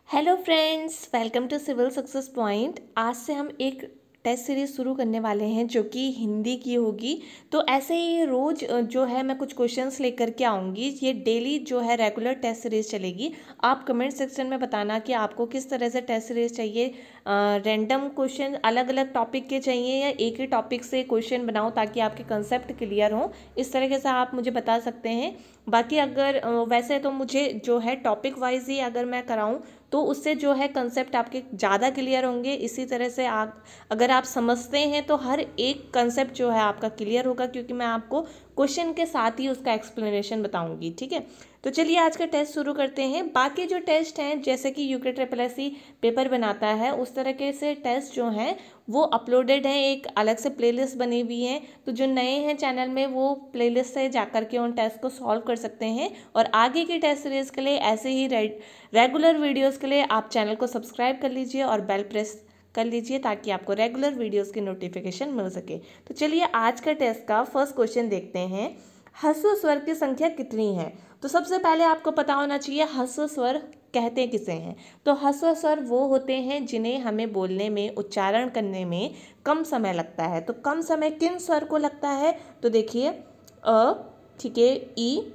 Hello friends, welcome to civil success point. आज से हम एक टेस्ट सीरीज़ शुरू करने वाले हैं जो कि हिंदी की होगी। तो ऐसे ही रोज़ जो है मैं कुछ क्वेश्चंस लेकर के आऊँगी। ये डेली जो है रेगुलर टेस्ट सीरीज़ चलेगी। आप कमेंट सेक्शन में बताना कि आपको किस तरह से टेस्ट सीरीज़ चाहिए। रैंडम क्वेश्चन अलग अलग टॉपिक के चाहिए या एक ही टॉपिक से क्वेश्चन बनाओ ताकि आपके कंसेप्ट क्लियर हो। इस तरीके से आप मुझे बता सकते हैं। बाकी अगर वैसे तो मुझे जो है टॉपिक वाइज ही अगर मैं कराऊँ तो उससे जो है कंसेप्ट आपके ज़्यादा क्लियर होंगे। इसी तरह से आप अगर आप समझते हैं तो हर एक कंसेप्ट जो है आपका क्लियर होगा, क्योंकि मैं आपको क्वेश्चन के साथ ही उसका एक्सप्लेनेशन बताऊंगी। ठीक है, तो चलिए आज का टेस्ट शुरू करते हैं। बाकी जो टेस्ट हैं जैसे कि यूके SSS पेपर बनाता है उस तरीके से टेस्ट जो हैं वो अपलोडेड हैं, एक अलग से प्लेलिस्ट बनी हुई है। तो जो नए हैं चैनल में वो प्लेलिस्ट से जाकर के उन टेस्ट को सॉल्व कर सकते हैं। और आगे की टेस्ट सीरीज के लिए ऐसे ही रेगुलर वीडियोस के लिए आप चैनल को सब्सक्राइब कर लीजिए और बेल प्रेस कर लीजिए ताकि आपको रेगुलर वीडियोस की नोटिफिकेशन मिल सके। तो चलिए आज का टेस्ट का फर्स्ट क्वेश्चन देखते हैं। ह्रस्व स्वर की संख्या कितनी है? तो सबसे पहले आपको पता होना चाहिए ह्रस्व स्वर कहते किसे हैं। तो ह्रस्व स्वर वो होते हैं जिन्हें हमें बोलने में, उच्चारण करने में कम समय लगता है। तो कम समय किन स्वर को लगता है? तो देखिए अ, ठीक है, ई,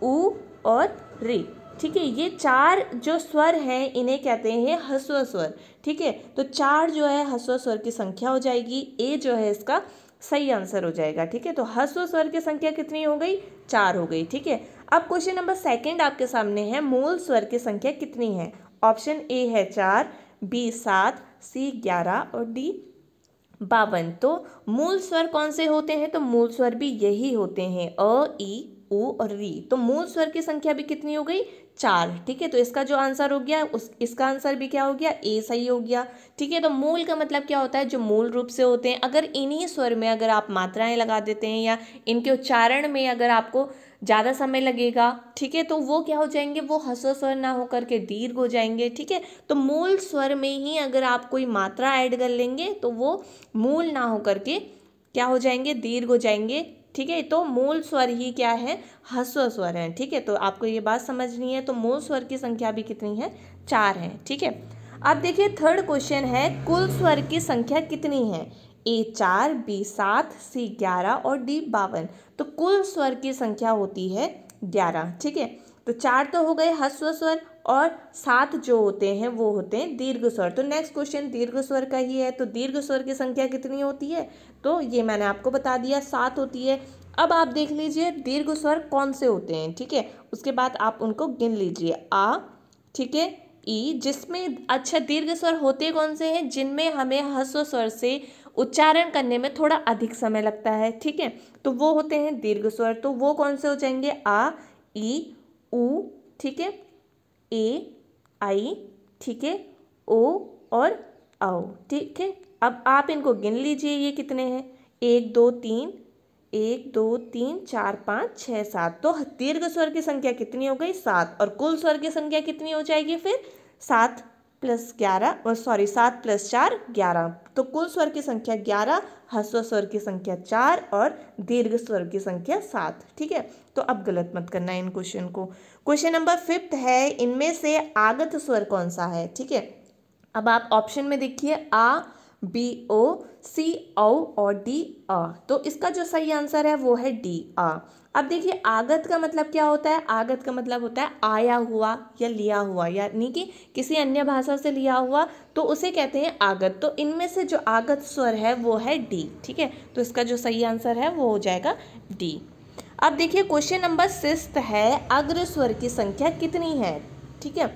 उ और री। ठीक है, ये चार जो स्वर हैं इन्हें कहते हैं ह्रस्व स्वर। ठीक है, तो चार जो है ह्रस्व स्वर की संख्या हो जाएगी। ए जो है इसका सही आंसर हो जाएगा। ठीक है, तो ह्रस्व स्वर की संख्या कितनी हो गई? 4 हो गई। ठीक है, अब क्वेश्चन नंबर सेकंड आपके सामने है, मूल स्वर की संख्या कितनी है? ऑप्शन ए है 4, बी 7, सी 11 और डी 52। तो मूल स्वर कौन से होते हैं? तो मूल स्वर भी यही होते हैं, अ, ई, उ और री। तो मूल स्वर की संख्या भी कितनी हो गई? 4। ठीक है, तो इसका जो आंसर हो गया इसका आंसर भी क्या हो गया? ए सही हो गया। ठीक है, तो मूल का मतलब क्या होता है? जो मूल रूप से होते हैं। अगर इन्हीं स्वर में अगर आप मात्राएं लगा देते हैं या इनके उच्चारण में अगर आपको ज़्यादा समय लगेगा, ठीक है, तो वो क्या हो जाएंगे? वो ह्रस्व स्वर ना होकर के दीर्घ हो जाएंगे। ठीक है, तो मूल स्वर में ही अगर आप कोई मात्रा ऐड कर लेंगे तो वो मूल ना होकर के क्या हो जाएंगे? दीर्घ हो जाएंगे। ठीक है, तो मूल स्वर ही क्या है? ह्रस्व स्वर है। ठीक है, तो आपको ये बात समझनी है। तो मूल स्वर की संख्या भी कितनी है? 4 है। ठीक है, अब देखिए थर्ड क्वेश्चन है, कुल स्वर की संख्या कितनी है? ए 4, बी 7, सी 11 और डी 52। तो कुल स्वर की संख्या होती है 11। ठीक है, तो 4 तो हो गए ह्रस्व स्वर और 7 जो होते हैं वो होते हैं दीर्घ स्वर। तो नेक्स्ट क्वेश्चन दीर्घ स्वर का ही है। तो दीर्घ स्वर की संख्या कितनी होती है? तो ये मैंने आपको बता दिया, 7 होती है। अब आप देख लीजिए दीर्घ स्वर कौन से होते हैं। ठीक है, उसके बाद आप उनको गिन लीजिए। आ, ठीक है, ई, जिसमें अच्छा दीर्घ स्वर होते कौन से हैं? जिनमें हमें ह्रस्व स्वर से उच्चारण करने में थोड़ा अधिक समय लगता है। ठीक है, तो वो होते हैं दीर्घ स्वर। तो वो कौन से हो जाएंगे? आ, ई, उ, ठीक है, ए, आई, ठीक है, ओ और औ। ठीक है, अब आप इनको गिन लीजिए, ये कितने हैं? 1 2 3, 1 2 3 4 5 6 7। तो दीर्घ स्वर की संख्या कितनी हो गई? 7। और कुल स्वर की संख्या कितनी हो जाएगी फिर? 7 + 11 और 7 + 4 11। तो कुल स्वर की संख्या 11, ह्रस्व स्वर की संख्या 4 और दीर्घ स्वर की संख्या 7। ठीक है, तो अब गलत मत करना इन क्वेश्चन को। क्वेश्चन नंबर 5 है, इनमें से आगत स्वर कौन सा है? ठीक है, अब आप ऑप्शन में देखिए, आ, बी ओ, सी औ और डी अ। तो इसका जो सही आंसर है वो है डी आ। अब देखिए आगत का मतलब क्या होता है? आगत का मतलब होता है आया हुआ या लिया हुआ, यानी कि किसी अन्य भाषा से लिया हुआ, तो उसे कहते हैं आगत। तो इनमें से जो आगत स्वर है वो है डी। ठीक है, तो इसका जो सही आंसर है वो हो जाएगा डी। अब देखिए क्वेश्चन नंबर 6 है, अग्र स्वर की संख्या कितनी है? ठीक है,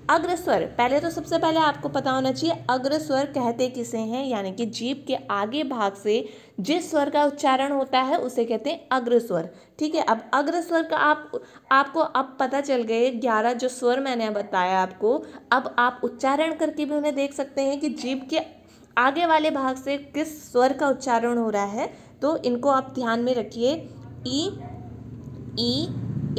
अग्र स्वर, पहले तो सबसे पहले आपको पता होना चाहिए अग्र स्वर कहते किसे हैं, यानी कि जीभ के आगे भाग से जिस स्वर का उच्चारण होता है उसे कहते हैं अग्र स्वर। ठीक है, अब अग्र स्वर का आपको अब पता चल गए 11 जो स्वर मैंने बताया आपको। अब आप उच्चारण करके भी उन्हें देख सकते हैं कि जीभ के आगे वाले भाग से किस स्वर का उच्चारण हो रहा है। तो इनको आप ध्यान में रखिए, ई,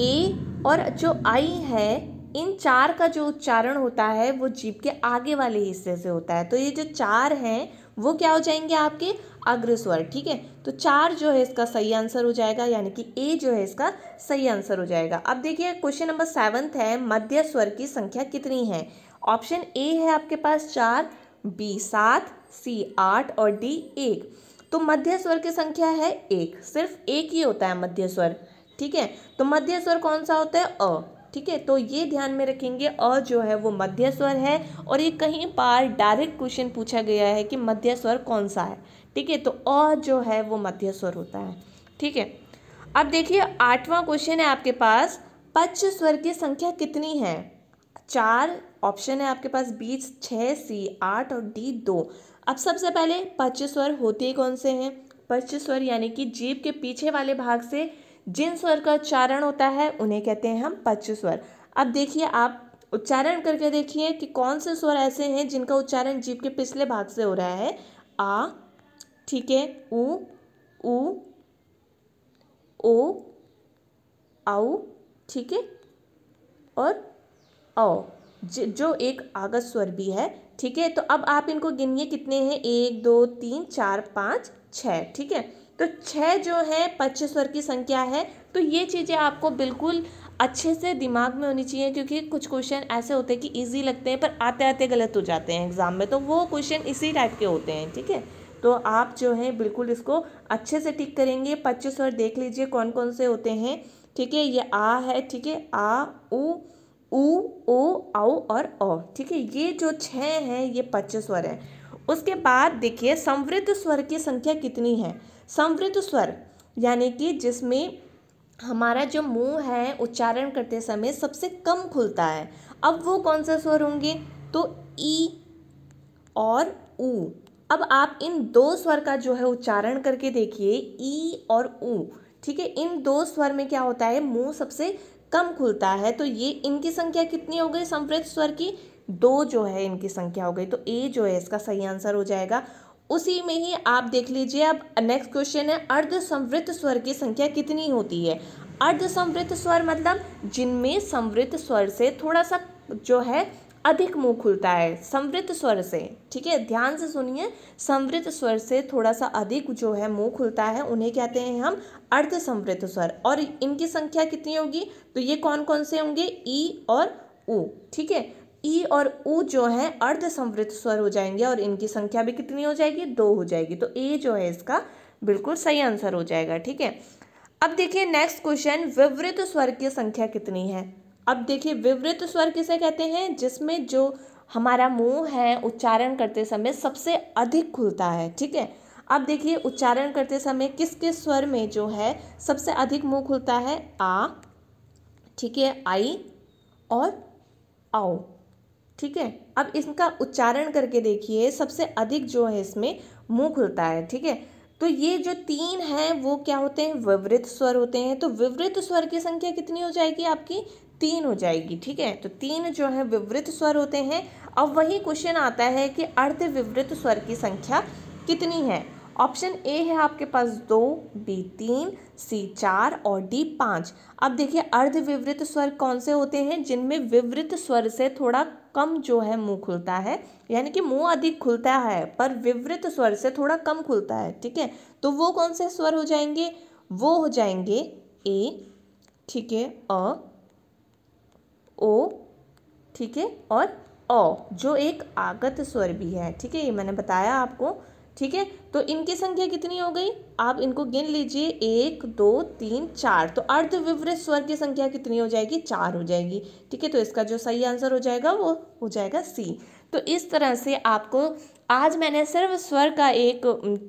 ए और जो आई है, इन 4 का जो उच्चारण होता है वो जीभ के आगे वाले हिस्से से होता है। तो ये जो 4 हैं वो क्या हो जाएंगे आपके अग्रस्वर। ठीक है, तो 4 जो है इसका सही आंसर हो जाएगा, यानी कि ए जो है इसका सही आंसर हो जाएगा। अब देखिए क्वेश्चन नंबर 7 है, मध्य स्वर की संख्या कितनी है। ऑप्शन ए है आपके पास 4, बी 7, सी 8 और डी 1। तो मध्य स्वर की संख्या है 1, सिर्फ एक ही होता है मध्य स्वर। ठीक है, तो मध्य स्वर कौन सा होता है, अ। ठीक है, तो ये ध्यान में रखेंगे, अ जो है वो मध्य स्वर है, और ये कहीं पर डायरेक्ट क्वेश्चन पूछा गया है कि मध्य स्वर कौन सा है। ठीक है, तो अ जो है वो मध्य स्वर होता है। ठीक है, अब देखिए 8वां क्वेश्चन है आपके पास, पच्च स्वर की संख्या कितनी है। 4 ऑप्शन है आपके पास, बी 6, सी 8 और डी 2। अब सबसे पहले पच्च स्वर होते कौन से हैं। पच्च स्वर यानी कि जीभ के पीछे वाले भाग से जिन स्वर का उच्चारण होता है उन्हें कहते हैं हम पच्च स्वर। अब देखिए आप उच्चारण करके देखिए कि कौन से स्वर ऐसे हैं जिनका उच्चारण जीभ के पिछले भाग से हो रहा है। आ, ठीक है, उ, ओ, औ, ठीक है, और औ, जो एक आगत स्वर भी है। ठीक है, तो अब आप इनको गिनिए कितने हैं, 1 2 3 4 5 6। ठीक है, तो 6 जो है पच्च स्वर की संख्या है। तो ये चीज़ें आपको बिल्कुल अच्छे से दिमाग में होनी चाहिए, क्योंकि कुछ क्वेश्चन ऐसे होते हैं कि इजी लगते हैं पर आते आते गलत हो जाते हैं एग्जाम में, तो वो क्वेश्चन इसी टाइप के होते हैं। ठीक है, तो आप जो है बिल्कुल इसको अच्छे से टिक करेंगे। पच्च स्वर देख लीजिए कौन कौन से होते हैं। ठीक है, ये आ है, ठीक है, आ, उ, ओ, औ और औ। ठीक है, ये जो 6 हैं ये पच्च स्वर है। उसके बाद देखिए संवृत स्वर की संख्या कितनी है। संवृत स्वर यानी कि जिसमें हमारा जो मुंह है उच्चारण करते समय सबसे कम खुलता है। अब वो कौन से स्वर होंगे, तो ई और ऊ। अब आप इन 2 स्वर का जो है उच्चारण करके देखिए, ई और ऊ। ठीक है, इन 2 स्वर में क्या होता है, मुंह सबसे कम खुलता है। तो ये इनकी संख्या कितनी हो गई संवृत स्वर की, 2 जो है इनकी संख्या हो गई। तो ए जो है इसका सही आंसर हो जाएगा। उसी में ही आप देख लीजिए, अब नेक्स्ट क्वेश्चन है, अर्ध संवृत स्वर की संख्या कितनी होती है। अर्ध संवृत स्वर मतलब जिनमें संवृत स्वर से थोड़ा सा जो है अधिक मुंह खुलता है संवृत स्वर से। ठीक है, ध्यान से सुनिए, संवृत स्वर से थोड़ा सा अधिक जो है मुंह खुलता है उन्हें कहते हैं हम अर्ध संवृत स्वर। और इनकी संख्या कितनी होगी, तो ये कौन कौन से होंगे, ई और ऊ। ठीक है, ई और ऊ जो है अर्ध संवृत स्वर हो जाएंगे और इनकी संख्या भी कितनी हो जाएगी, 2 हो जाएगी। तो ए जो है इसका बिल्कुल सही आंसर हो जाएगा। ठीक है, अब देखिए नेक्स्ट क्वेश्चन, विवृत स्वर की संख्या कितनी है। अब देखिए विवृत स्वर किसे कहते हैं, जिसमें जो हमारा मुंह है उच्चारण करते समय सबसे अधिक खुलता है। ठीक है, अब देखिए उच्चारण करते समय किस किस स्वर में जो है सबसे अधिक मुंह खुलता है, आ, ठीक है, आई और आओ। ठीक है, अब इसका उच्चारण करके देखिए सबसे अधिक जो है इसमें मुंह खुलता है। ठीक है, तो ये जो 3 हैं वो क्या होते हैं, विवृत स्वर होते हैं। तो विवृत स्वर की संख्या कितनी हो जाएगी आपकी, 3 हो जाएगी। ठीक है, तो 3 जो है विवृत स्वर होते हैं। अब वही क्वेश्चन आता है कि अर्ध विवृत स्वर की संख्या कितनी है। ऑप्शन ए है आपके पास 2, बी 3, सी 4 और डी 5। अब देखिए अर्ध विवृत स्वर कौन से होते हैं, जिनमें विवृत स्वर से थोड़ा कम जो है मुंह खुलता है, यानी कि मुंह अधिक खुलता है पर विवृत स्वर से थोड़ा कम खुलता है। ठीक है, तो वो कौन से स्वर हो जाएंगे, वो हो जाएंगे ए, ठीक है, अ, ओ, ठीक है, और औ, जो एक आगत स्वर भी है। ठीक है, ये मैंने बताया आपको। ठीक है, तो इनकी संख्या कितनी हो गई, आप इनको गिन लीजिए, 1 2 3 4। तो अर्ध विवृत स्वर की संख्या कितनी हो जाएगी, 4 हो जाएगी। ठीक है, तो इसका जो सही आंसर हो जाएगा वो हो जाएगा सी। तो इस तरह से आपको आज मैंने सिर्फ स्वर का एक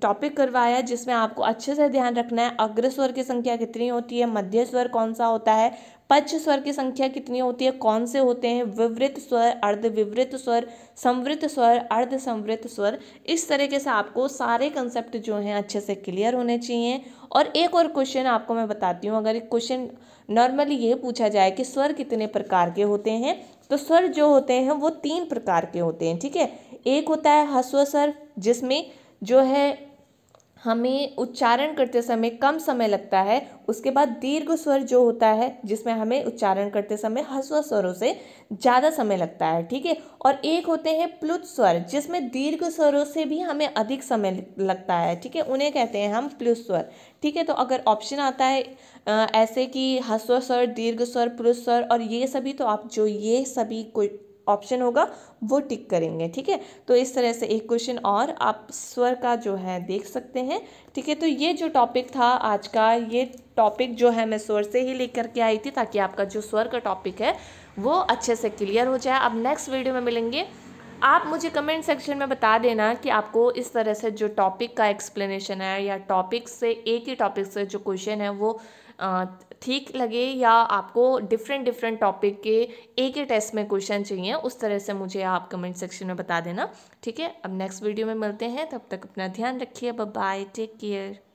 टॉपिक करवाया, जिसमें आपको अच्छे से ध्यान रखना है अग्र स्वर की संख्या कितनी होती है, मध्य स्वर कौन सा होता है, पच्च स्वर की संख्या कितनी होती है, कौन से होते हैं, विवृत स्वर, अर्ध विवृत स्वर, संवृत स्वर, अर्ध संवृत स्वर। इस तरीके से आपको सारे कंसेप्ट जो हैं अच्छे से क्लियर होने चाहिए। और एक और क्वेश्चन आपको मैं बताती हूँ, अगर एक क्वेश्चन नॉर्मली ये पूछा जाए कि स्वर कितने प्रकार के होते हैं, तो स्वर जो होते हैं वो 3 प्रकार के होते हैं। ठीक है, एक होता है ह्रस्व स्वर, जिसमें जो है हमें उच्चारण करते समय कम समय लगता है। उसके बाद दीर्घ स्वर जो होता है जिसमें हमें उच्चारण करते समय ह्रस्व स्वरों से ज़्यादा समय लगता है, ठीक है। और एक होते हैं प्लुत स्वर जिसमें दीर्घ स्वरों से भी हमें अधिक समय लगता है, ठीक है, उन्हें कहते हैं हम प्लुत स्वर, ठीक है। तो अगर ऑप्शन आता है ऐसे कि ह्रस्व स्वर, दीर्घ स्वर, प्लुत स्वर और ये सभी, तो आप जो ये सभी कोई ऑप्शन होगा वो टिक करेंगे, ठीक है। तो इस तरह से एक क्वेश्चन और आप स्वर का जो है देख सकते हैं, ठीक है। तो ये जो टॉपिक था आज का, ये टॉपिक जो है मैं स्वर से ही लेकर के आई थी ताकि आपका जो स्वर का टॉपिक है वो अच्छे से क्लियर हो जाए। अब नेक्स्ट वीडियो में मिलेंगे। आप मुझे कमेंट सेक्शन में बता देना कि आपको इस तरह से जो टॉपिक का एक्सप्लेनेशन है या टॉपिक से, एक ही टॉपिक से जो क्वेश्चन है वो ठीक लगे या आपको डिफरेंट डिफरेंट टॉपिक के एक ही टेस्ट में क्वेश्चन चाहिए, उस तरह से मुझे आप कमेंट सेक्शन में बता देना, ठीक है। अब नेक्स्ट वीडियो में मिलते हैं, तब तक अपना ध्यान रखिए। Bye bye, take care.